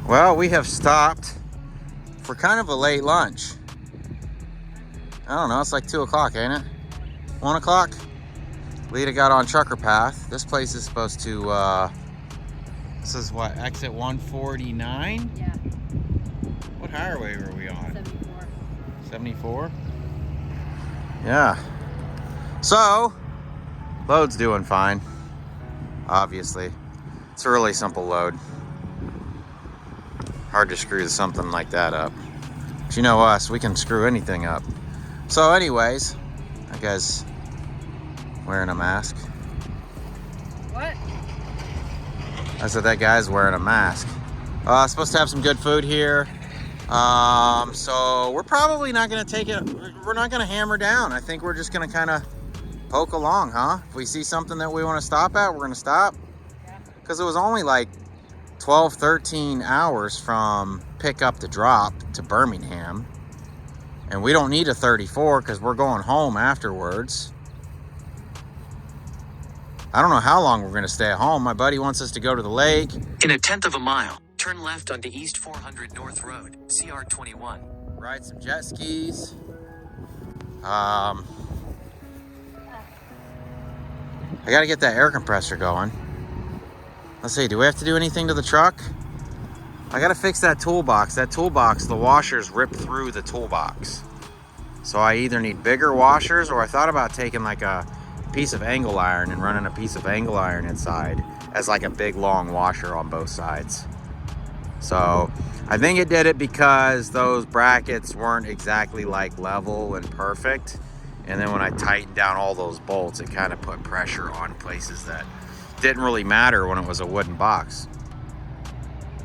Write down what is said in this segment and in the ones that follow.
Well, we have stopped for kind of a late lunch. I don't know, it's like 2 o'clock, ain't it? 1 o'clock? Lita got on Trucker Path. This place is supposed to, this is what, exit 149? Yeah. What highway were we on? 74. 74? Yeah. So, load's doing fine, obviously. It's a really simple load. Hard to screw something like that up. But you know us, we can screw anything up. So anyways, that guy's wearing a mask. What? I said that guy's wearing a mask. Supposed to have some good food here. So we're probably not gonna take it, we're not gonna hammer down. I think we're just gonna kind of poke along, huh? If we see something that we want to stop at, we're gonna stop. Yeah. Because it was only like 12, 13 hours from pick up to drop to Birmingham. And we don't need a 34 because we're going home afterwards. I don't know how long we're going to stay at home. My buddy wants us to go to the lake. In 1/10 of a mile, turn left onto East 400 North Road, CR 21. Ride some jet skis. I got to get that air compressor going. Let's see, do we have to do anything to the truck? I got to fix that toolbox. That toolbox, the washers rip through the toolbox. So I either need bigger washers, or I thought about taking like a piece of angle iron and running a piece of angle iron inside as like a big long washer on both sides. So I think it did it because those brackets weren't exactly like level and perfect. And then when I tightened down all those bolts, it kind of put pressure on places that didn't really matter when it was a wooden box.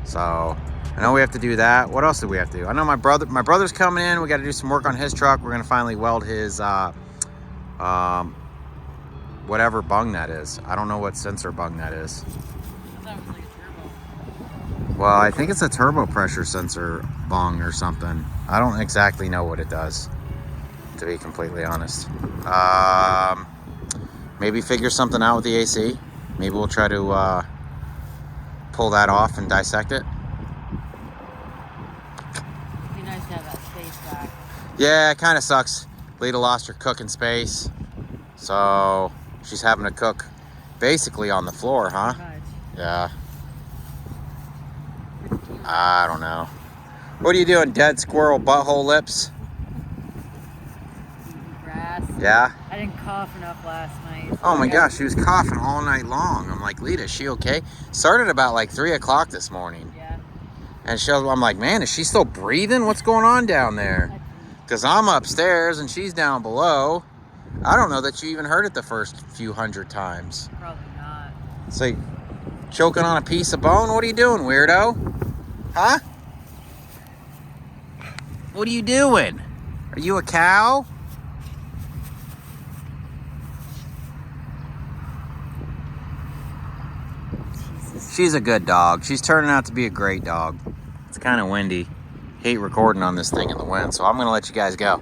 So I know we have to do that. What else do we have to do? I know my brother's coming in. We got to do some work on his truck. We're gonna finally weld his whatever bung that is. I don't know what sensor bung that is. That was like a turbo. Well, I think it's a turbo pressure sensor bung or something. I don't exactly know what it does, to be completely honest. Maybe figure something out with the AC. Maybe we'll try to pull that off and dissect it. It'd be nice to have that space back. Yeah, it kind of sucks. Lita lost her cooking space, so she's having to cook basically on the floor, huh? Pretty much. Yeah. I don't know. What are you doing, dead squirrel butthole lips? Eating grass. Yeah? I didn't cough enough last night. So Oh my I got- gosh, she was coughing all night long. I'm like, Lita, is she okay? Started about like 3 o'clock this morning. Yeah. And I'm like, man, is she still breathing? What's going on down there? Because I'm upstairs and she's down below. I don't know that you even heard it the first few hundred times. Probably not. It's like choking on a piece of bone. What are you doing, weirdo? Huh? What are you doing? Are you a cow? Jesus. She's a good dog. She's turning out to be a great dog. It's kind of windy. Hate recording on this thing in the wind, so I'm going to let you guys go.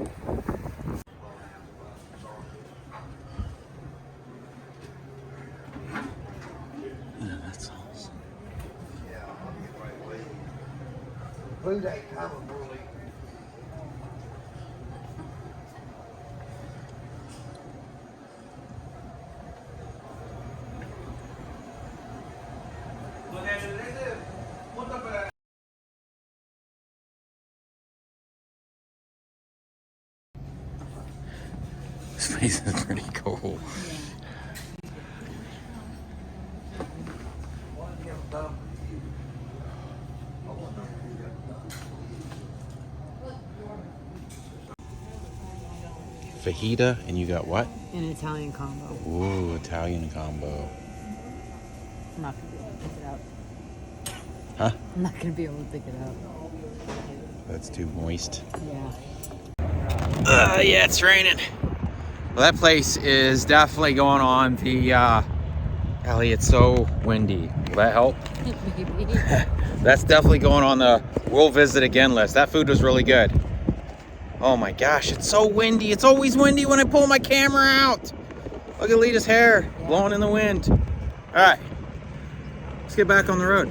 Yeah, that's awesome. Food ain't coming, Bully. This place is pretty cool. Fajita, and you got what? An Italian combo. Ooh, Italian combo. I'm not gonna be able to pick it up. Huh? I'm not gonna be able to pick it up. That's too moist. Yeah. Yeah, it's raining. Well, that place is definitely going on the, Ellie, it's so windy. Will that help? Maybe. That's definitely going on the we'll visit again list. That food was really good. Oh my gosh, it's so windy. It's always windy when I pull my camera out. Look at Lita's hair blowing in the wind. All right, let's get back on the road.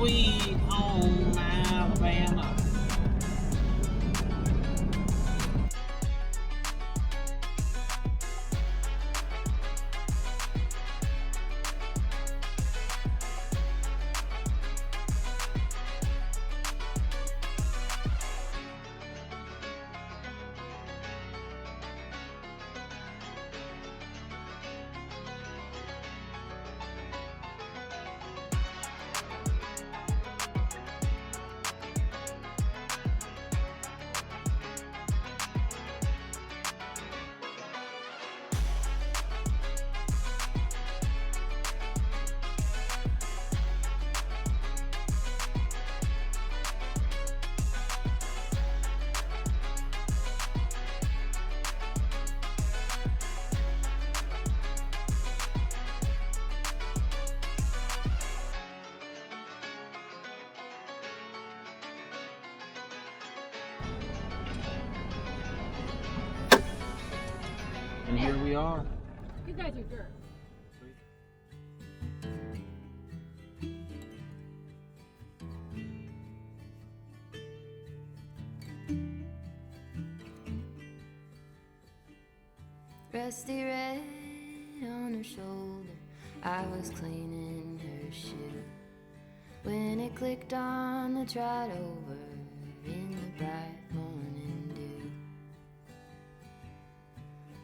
Sweet home Alabama. And here we are. You guys are jerks. Rusty red on her shoulder, I was cleaning her shoe when it clicked on the trot over in the bright morning dew.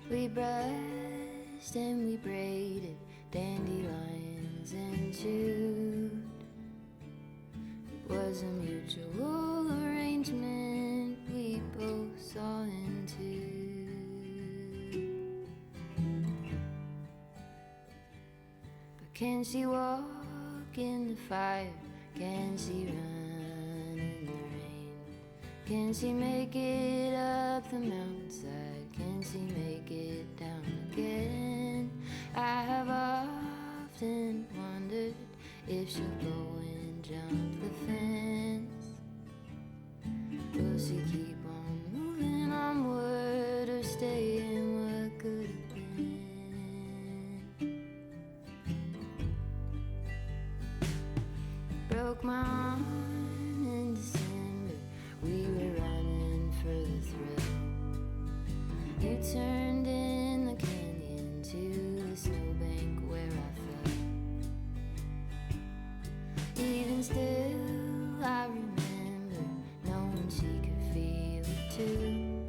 We brushed and we braided dandelions and chewed. It was a mutual arrangement we both saw into. Can she walk in the fire? Can she run in the rain? Can she make it up the mountainside? Can she make it down again? I have often wondered if she'll go and jump the fence. Will she keep on moving onward or stay in what could have been? Broke my arm in December, we were running for the thrill. You turned in the canyon to the snowbank where I fell. Even still, I remember knowing she could feel it too.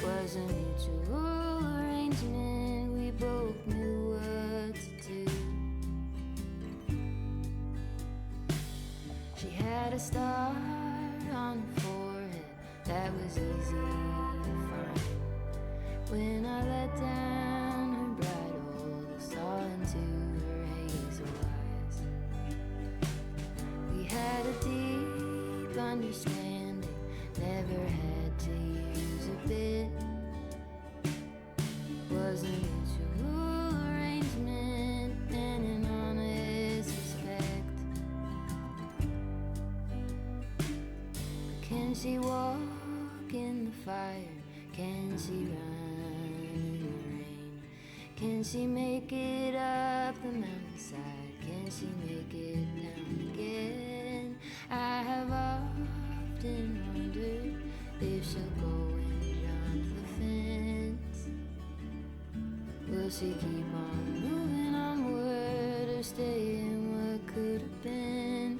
Was a mutual arrangement, we both knew what to do. She had a star on her forehead that was easy to find. When I let down her bridle, saw into her hazel eyes. We had a deep understanding, never had to use a bit. Was a mutual arrangement and an honest respect. Can she walk in the fire? Can she run in the rain? Can she make it up the mountainside? Can she make it down again? I have often wondered if she'll go and jump the fence. Will she keep on moving onward or stay in what could have been?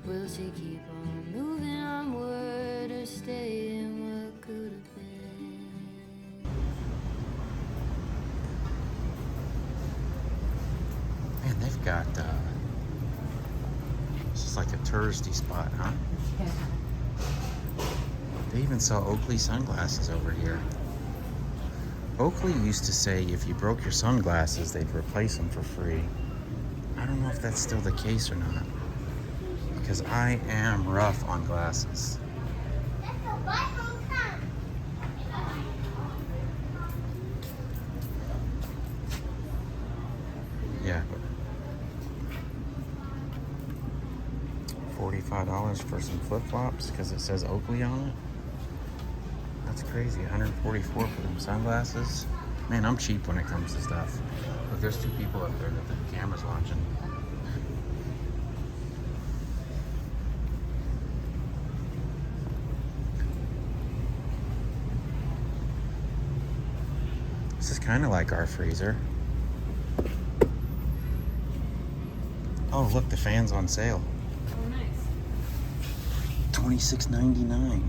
Will she keep on moving onward or stay in what could have been? Man, they've got, this is like a touristy spot, huh? Yeah. They even sell Oakley sunglasses over here. Oakley used to say if you broke your sunglasses, they'd replace them for free. I don't know if that's still the case or not, because I am rough on glasses. Yeah, but $45 for some flip-flops because it says Oakley on it. That's crazy. $144 for them sunglasses. Man, I'm cheap when it comes to stuff. Look, there's two people up there that the camera's watching. This is kind of like our freezer. Oh, look, the fan's on sale. Oh, nice. $26.99.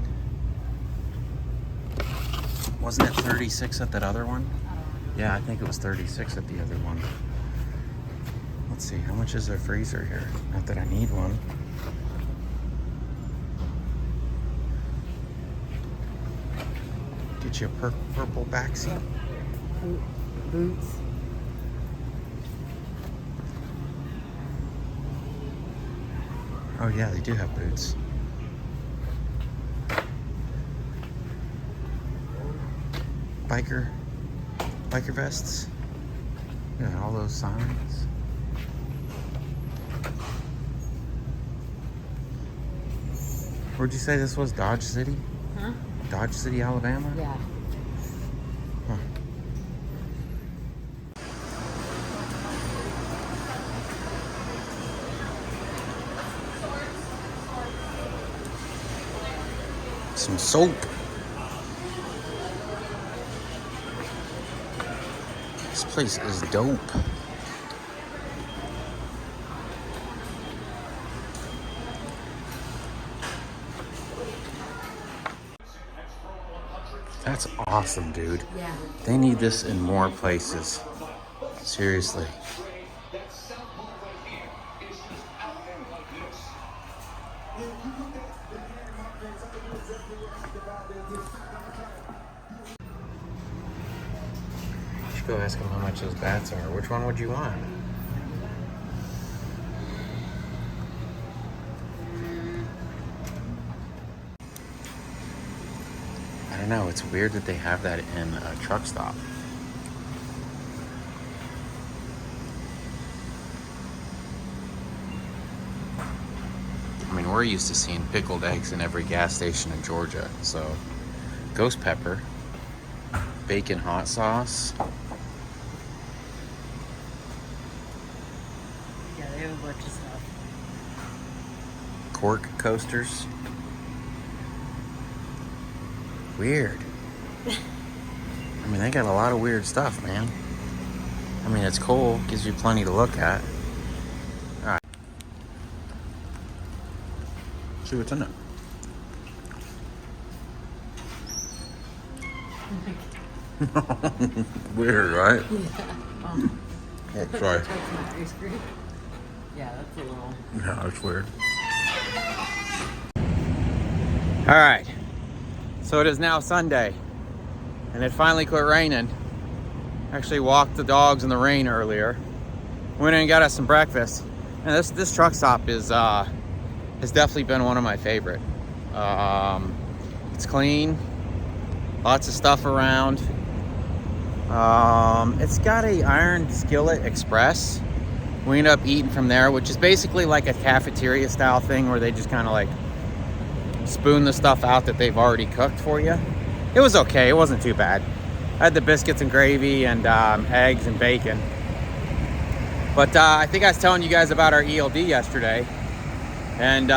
Wasn't it 36 at that other one? Yeah, I think it was 36 at the other one. Let's see, how much is their freezer here? Not that I need one. Get you a purple backseat. Boots. Oh yeah, they do have boots. Biker vests. Yeah, all those signs. Where'd you say this was? Dodge City? Huh? Dodge City, Alabama? Yeah. Huh. Some soap. This place is dope. That's awesome, dude. Yeah. They need this in more places. Seriously. Should go ask him how much those bats are. Which one would you want? I don't know. It's weird that they have that in a truck stop. I mean, we're used to seeing pickled eggs in every gas station in Georgia. So, ghost pepper, bacon hot sauce. Yeah, they have a bunch of stuff. Cork coasters. Weird. I mean, they got a lot of weird stuff, man. I mean, it's cool. Gives you plenty to look at. All right. See what's in it. Weird, right? Yeah. Oh, sorry. That's my ice cream. Yeah, that's a little. Yeah, that's weird. All right. So it is now Sunday, and it finally quit raining. Actually walked the dogs in the rain earlier. Went in and got us some breakfast. And this truck stop is has definitely been one of my favorite. It's clean, lots of stuff around. It's got a iron skillet express. We ended up eating from there, which is basically like a cafeteria style thing where they just kind of like spoon the stuff out that they've already cooked for you. It was okay. It wasn't too bad. I had the biscuits and gravy and eggs and bacon. But I think I was telling you guys about our ELD yesterday. And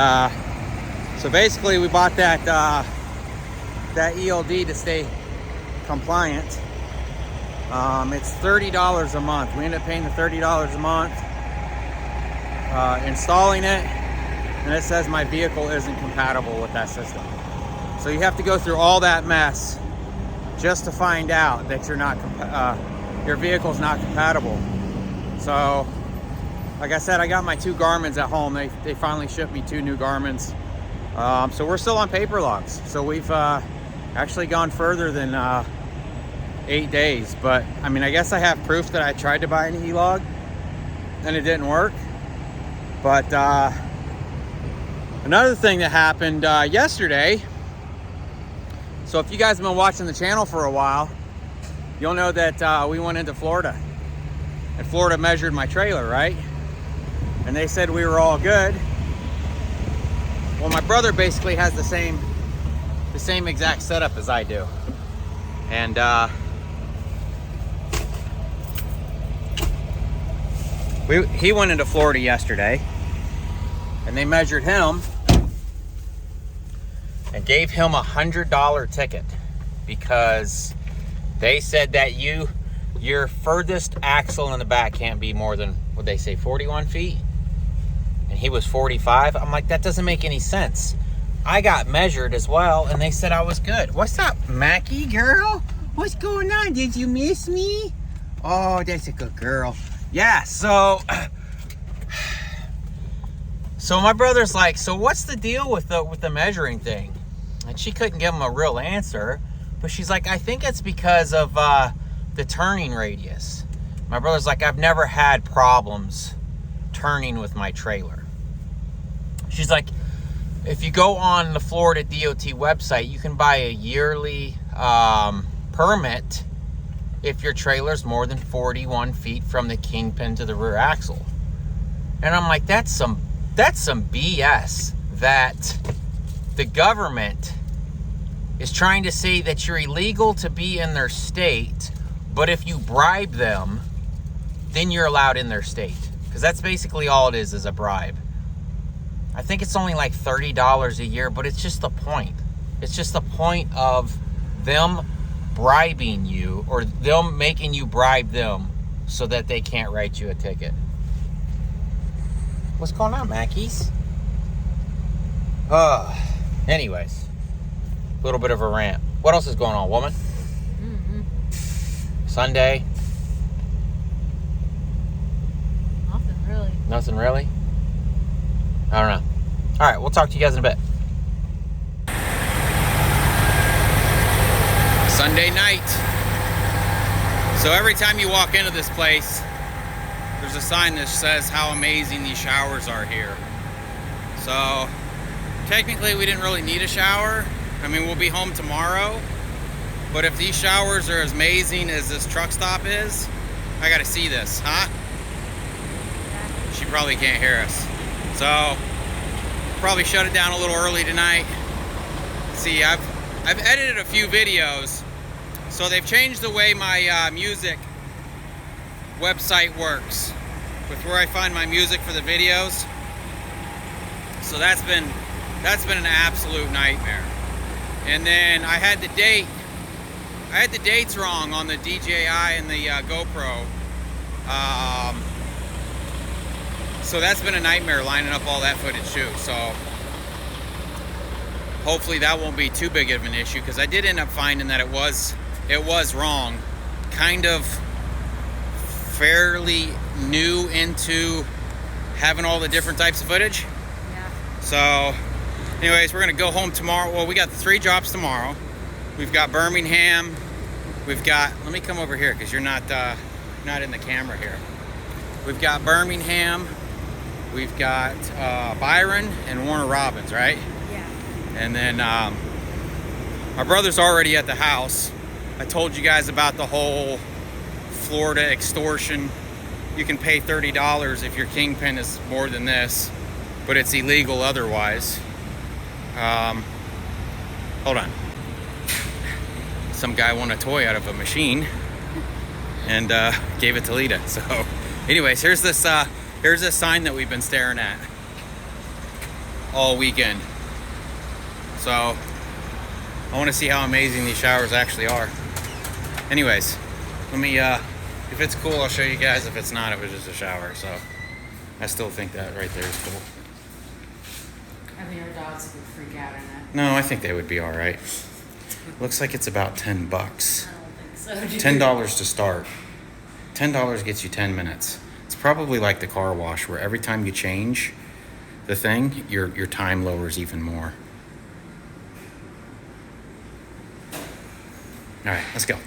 so basically we bought that ELD to stay compliant. It's $30 a month. We ended up paying the $30 a month, installing it. And it says my vehicle isn't compatible with that system. So you have to go through all that mess just to find out that you're not your vehicle's not compatible. So, like I said, I got my 2 Garmins at home. They finally shipped me 2 new Garmins. So we're still on paper logs. So we've actually gone further than 8 days. But I mean, I guess I have proof that I tried to buy an e-log and it didn't work. But another thing that happened yesterday, so if you guys have been watching the channel for a while, you'll know that we went into Florida. And Florida measured my trailer, right? And they said we were all good. Well, my brother basically has the same exact setup as I do. And he went into Florida yesterday. And they measured him and gave him $100 ticket because they said that you your furthest axle in the back can't be more than, what they say, 41 feet? And he was 45. I'm like, that doesn't make any sense. I got measured as well, and they said I was good. What's up, Mackie girl? What's going on? Did you miss me? Oh, that's a good girl. Yeah, so my brother's like, so what's the deal with the measuring thing? And she couldn't give him a real answer, but she's like, I think it's because of the turning radius. My brother's like, I've never had problems turning with my trailer. She's like, if you go on the Florida DOT website, you can buy a yearly permit if your trailer's more than 41 feet from the kingpin to the rear axle. And I'm like, that's some BS that the government is trying to say that you're illegal to be in their state, but if you bribe them, then you're allowed in their state. Because that's basically all it is a bribe. I think it's only like $30 a year, but it's just the point. It's just the point of them bribing you, or them making you bribe them so that they can't write you a ticket. What's going on, Mackies? Anyways, a little bit of a rant. What else is going on, woman? Sunday? Nothing really. Nothing really? I don't know. All right, we'll talk to you guys in a bit. Sunday night. So every time you walk into this place, there's a sign that says how amazing these showers are here. So technically we didn't really need a shower. I mean, we'll be home tomorrow. But if these showers are as amazing as this truck stop is, I gotta see this, huh? She probably can't hear us. So probably shut it down a little early tonight. See, I've edited a few videos. So they've changed the way my music website works with where I find my music for the videos. So that's been an absolute nightmare. And then I had the dates wrong on the DJI and the GoPro. So that's been a nightmare lining up all that footage too. So hopefully that won't be too big of an issue, because I did end up finding that it was wrong. Kind of fairly new into having all the different types of footage. Yeah. So anyways, we're gonna go home tomorrow. Well, we got the 3 drops tomorrow. We've got Birmingham. We've got, let me come over here because you're not in the camera here. We've got Birmingham. We've got Byron and Warner Robins, right? Yeah. And then my brother's already at the house. I told you guys about the whole Florida extortion. You can pay $30 if your kingpin is more than this, but it's illegal otherwise. Hold on. Some guy won a toy out of a machine and gave it to Lita. So anyways, here's this sign that we've been staring at all weekend. So I want to see how amazing these showers actually are. Anyways, let me if it's cool, I'll show you guys. If it's not, it was just a shower. So I still think that right there is cool. I mean, our dogs would freak out in it. No, I think they would be all right. Looks like it's about $10. I don't think so, dude. $10 to start. $10 gets you 10 minutes. It's probably like the car wash, where every time you change the thing, your time lowers even more. All right, let's go.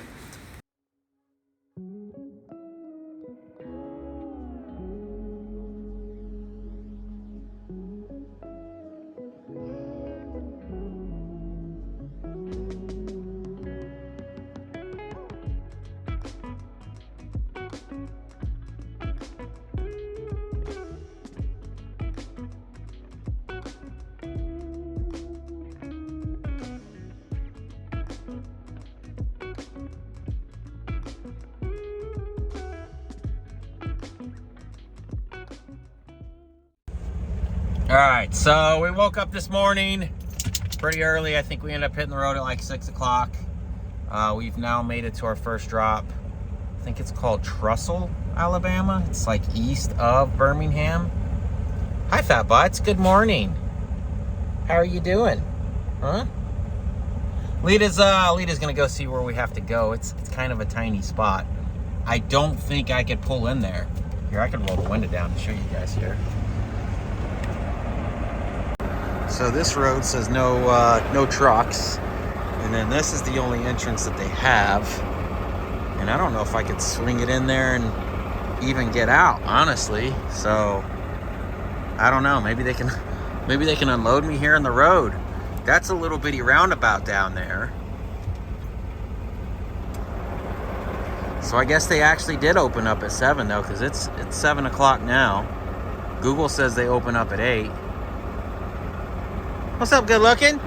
All right, so we woke up this morning pretty early. I think we ended up hitting the road at like 6 o'clock. We've now made it to our first drop I think it's called Trussell, Alabama. It's like east of Birmingham. Hi, Fat Butts. Good morning. How are you doing? Huh? Lita's gonna go see where we have to go. It's kind of a tiny spot. I don't think I could pull in there. Here, I can roll the window down to show you guys here. So this road says no trucks, and then this is the only entrance that they have. And I don't know if I could swing it in there and even get out, honestly. So I don't know. Maybe they can unload me here in the road. That's a little bitty roundabout down there. So I guess they actually did open up at 7 though, because it's 7 o'clock now. Google says they open up at 8. What's up, good looking?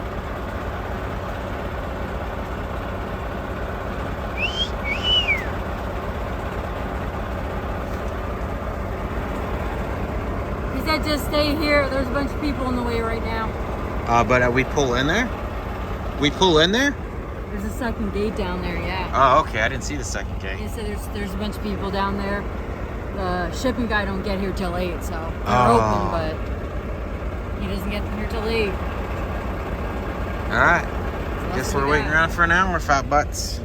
He said just stay here. There's a bunch of people in the way right now. But we pull in there? We pull in there? There's a second gate down there, yeah. Oh, okay. I didn't see the second gate. He said there's a bunch of people down there. The shipping guy don't get here till 8, so they're open, but he doesn't get here till 8. All right. So Guess we're waiting around for an hour, Fat Butts.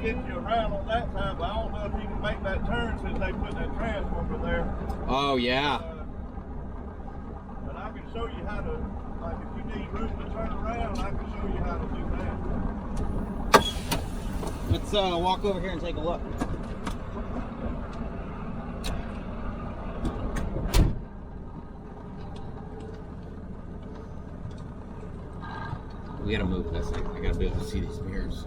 Get you around on that side, but I don't know if you can make that turn since they put that transformer there. Oh, yeah. But I can show you how to, like if you need room to turn around, I can show you how to do that. Let's walk over here and take a look. We gotta move this. I gotta be able to see these mirrors.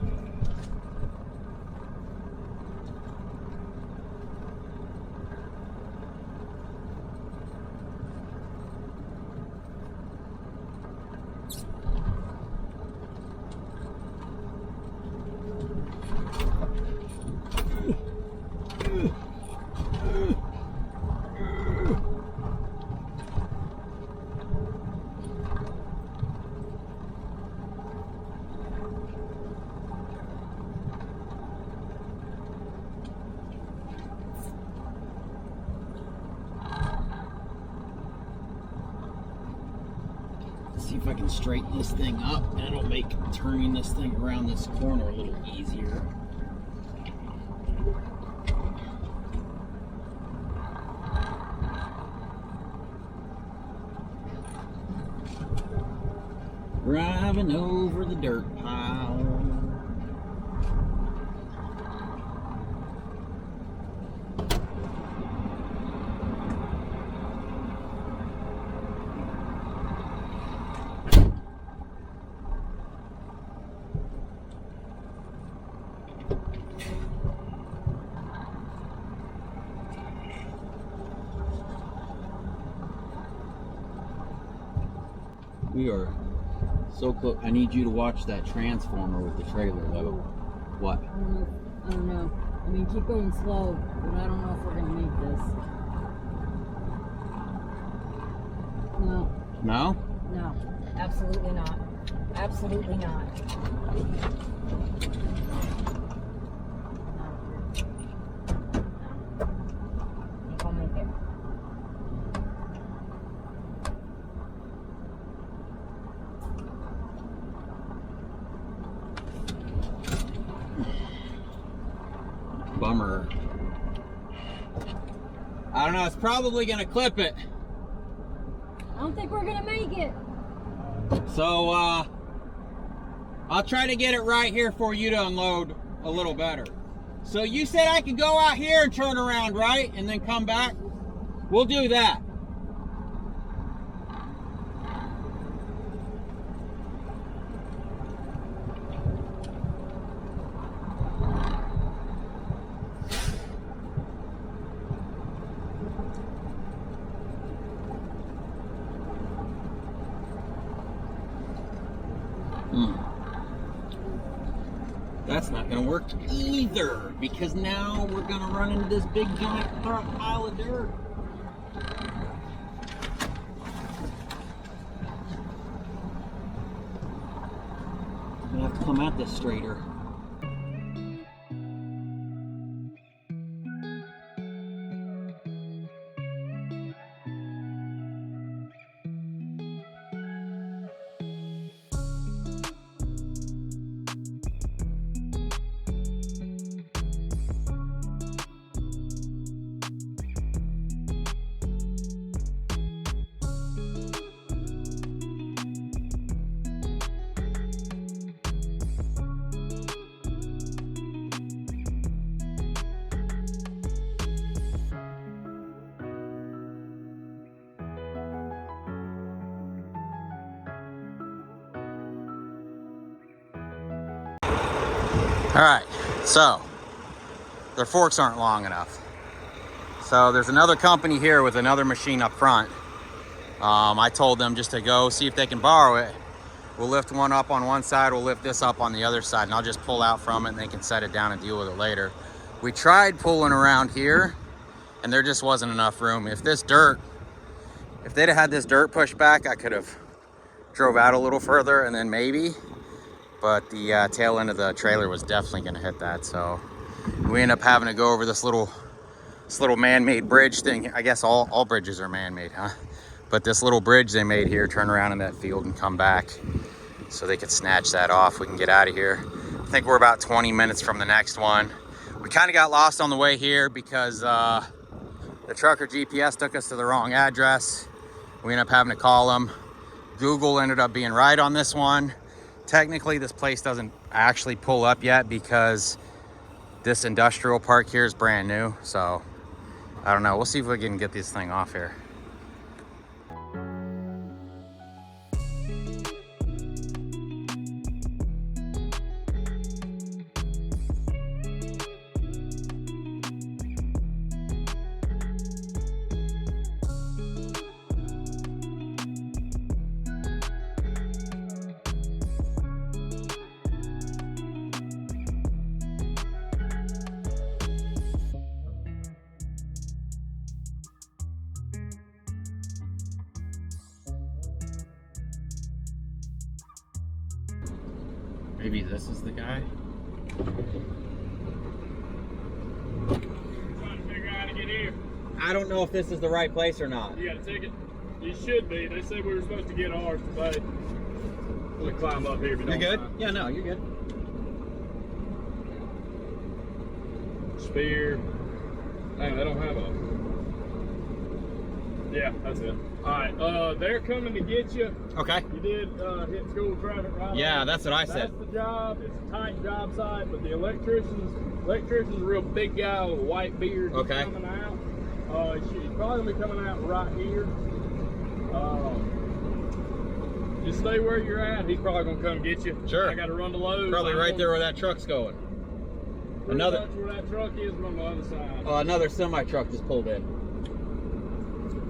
See if I can straighten this thing up, and it'll make turning this thing around this corner a little easier. Driving over the dirt pile. We are so close. I need you to watch that transformer with the trailer though. What? I don't know. I mean, keep going slow, but I don't know if we're gonna make this. No. No? No. Absolutely not. Absolutely not. No. I'll make it. Bummer. I don't know, it's probably gonna clip it. I don't think we're gonna make it. So, I'll try to get it right here for you to unload a little better. So you said I could go out here and turn around, right? And then come back? We'll do that. That's not gonna work either, because now we're gonna run into this big giant pile of dirt. I'm gonna have to come at this straighter. All right, so their forks aren't long enough. So there's another company here with another machine up front. I told them just to go see if they can borrow it. We'll lift one up on one side, we'll lift this up on the other side, and I'll just pull out from it and they can set it down and deal with it later. We tried pulling around here and there just wasn't enough room. If they'd have had this dirt pushed back, I could have drove out a little further and then maybe, but the tail end of the trailer was definitely gonna hit that. So we end up having to go over this little man-made bridge thing. I guess all bridges are man-made, huh? But this little bridge they made here, turn around in that field and come back so they could snatch that off. We can get out of here. I think we're about 20 minutes from the next one. We kind of got lost on the way here because the trucker GPS took us to the wrong address. We ended up having to call them. Google ended up being right on this one. Technically, this place doesn't actually pull up yet because this industrial park here is brand new. So I don't know. We'll see if we can get this thing off here. Maybe this is the guy. Trying to figure out how to get here. I don't know if this is the right place or not. You got a ticket? You should be. They said we were supposed to get ours today. Let me climb up here if you don't You're good? mind. Yeah, no, you're good. Spear. Dang, they don't have a... Yeah, that's it. Alright, they're coming to get you. Okay. You did hit school traffic right Yeah, on. that's what I said. That's the job. It's a tight job site, but the electrician's a real big guy with a white beard. He's Okay. coming out. He's probably gonna be coming out right here. Just stay where you're at. He's probably gonna come get you. Sure. I got to run the load. Probably right there where that truck's going. Another where that truck is, but on the other side. Another semi truck just pulled in.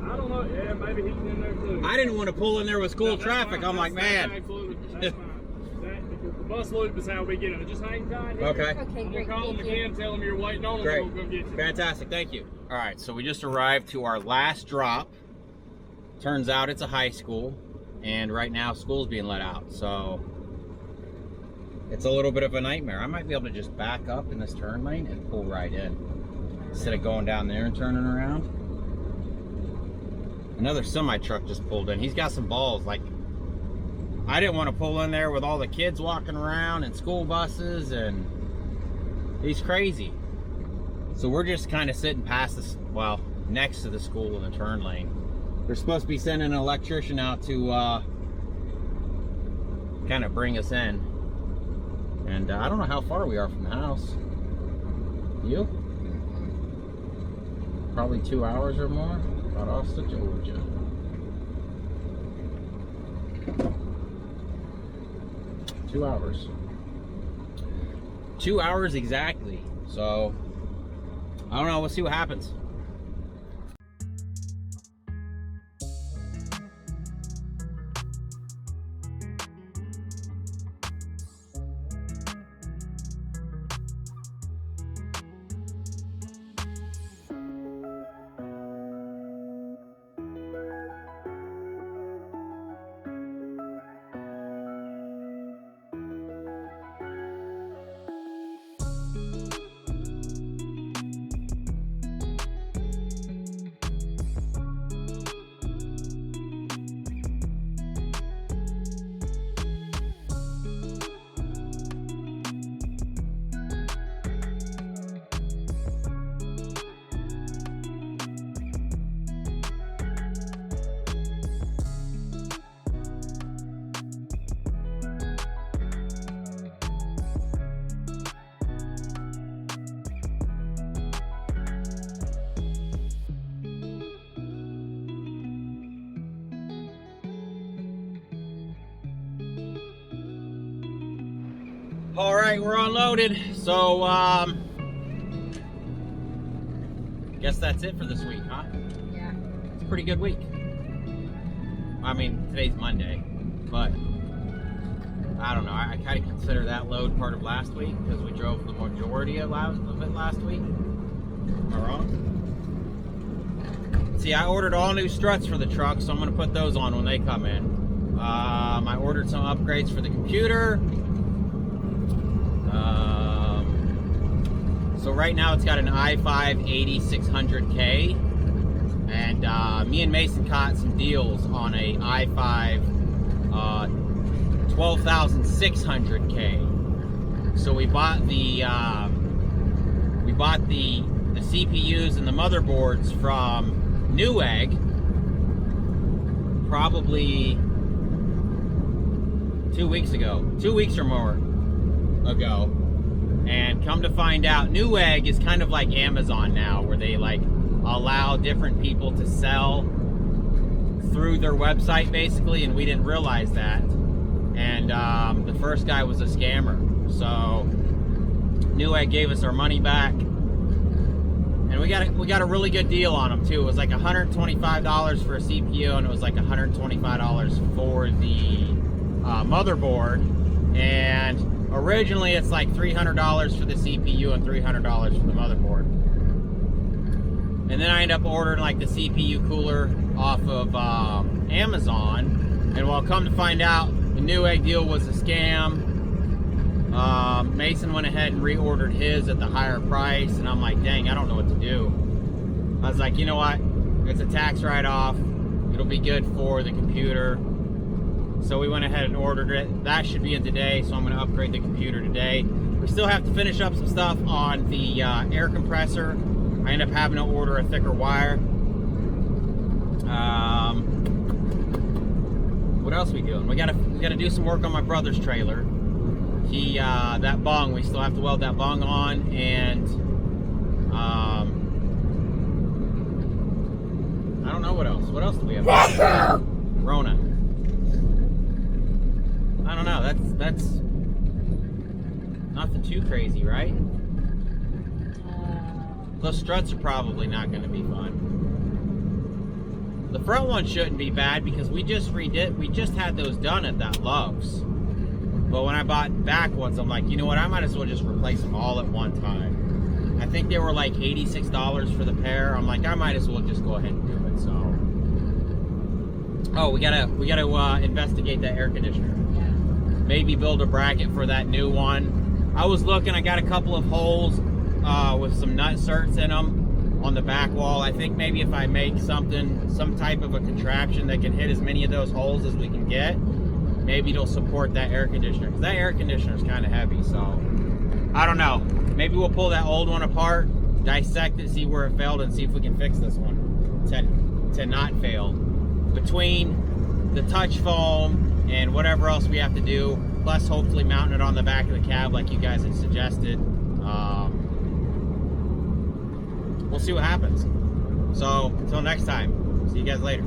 I don't know. Yeah, maybe he's in there too. I didn't want to pull in there with school No, that's traffic. fine. I'm like, That's man. absolutely. That's fine. Because the bus loop is how we get it. Just hang tight here. Okay. Okay, I'm gonna great. call him Thank you. again, tell him you're waiting on him, Great. and we'll come get you. Fantastic. Thank you. All right, so we just arrived to our last drop. Turns out it's a high school, and right now school's being let out. So it's a little bit of a nightmare. I might be able to just back up in this turn lane and pull right in instead of going down there and turning around. Another semi truck just pulled in. He's got some balls. Like, I didn't want to pull in there with all the kids walking around and school buses, and he's crazy. So we're just kind of sitting past this, well, next to the school in the turn lane. They're supposed to be sending an electrician out to kind of bring us in. And I don't know how far we are from the house. You? Probably 2 hours or more. Valdosta, Georgia. Two hours. 2 hours exactly. So, I don't know. We'll see what happens. All right, we're unloaded. So, guess that's it for this week, huh? Yeah. It's a pretty good week. I mean, today's Monday, but I don't know. I kind of consider that load part of last week because we drove the majority of it last week. Am I wrong? See, I ordered all new struts for the truck, so I'm going to put those on when they come in. I ordered some upgrades for the computer. So right now it's got an i5 8600K, and me and Mason caught some deals on a i5 12600K. So we bought the CPUs and the motherboards from Newegg probably 2 weeks ago, 2 weeks or more ago. And come to find out, Newegg is kind of like Amazon now, where they like allow different people to sell through their website basically, and we didn't realize that. And the first guy was a scammer. So Newegg gave us our money back, and we got a really good deal on them too. It was like $125 for a CPU, and it was like $125 for the motherboard. And originally it's like $300 for the CPU and $300 for the motherboard. And then I ended up ordering like the CPU cooler off of Amazon. And well, come to find out, the Newegg deal was a scam. Mason went ahead and reordered his at the higher price, and I'm like, dang, I don't know what to do. I was like, you know what? It's a tax write-off. It'll be good for the computer. So we went ahead and ordered it. That should be in today, so I'm going to upgrade the computer today. We still have to finish up some stuff on the air compressor. I end up having to order a thicker wire. What else are we doing? We gotta do some work on my brother's trailer. That bung, we still have to weld that bung on, and I don't know what else. What else do we have? Rona. I don't know. That's nothing too crazy, right? Those struts are probably not going to be fun. The front one shouldn't be bad because we just had those done at that Love's. But when I bought back ones, I'm like, you know what? I might as well just replace them all at one time. I think they were like $86 for the pair. I'm like, I might as well just go ahead and do it. So, oh, we gotta investigate that air conditioner. Yeah. Maybe build a bracket for that new one. I was looking. I got a couple of holes with some nut certs in them on the back wall. I think maybe if I make some type of a contraption that can hit as many of those holes as we can get, maybe it'll support that air conditioner, because that air conditioner is kind of heavy. So I don't know, maybe we'll pull that old one apart, dissect it, see where it failed, and see if we can fix this one to not fail. Between the touch foam and whatever else we have to do, plus hopefully mounting it on the back of the cab like you guys had suggested, we'll see what happens. So until next time, see you guys later.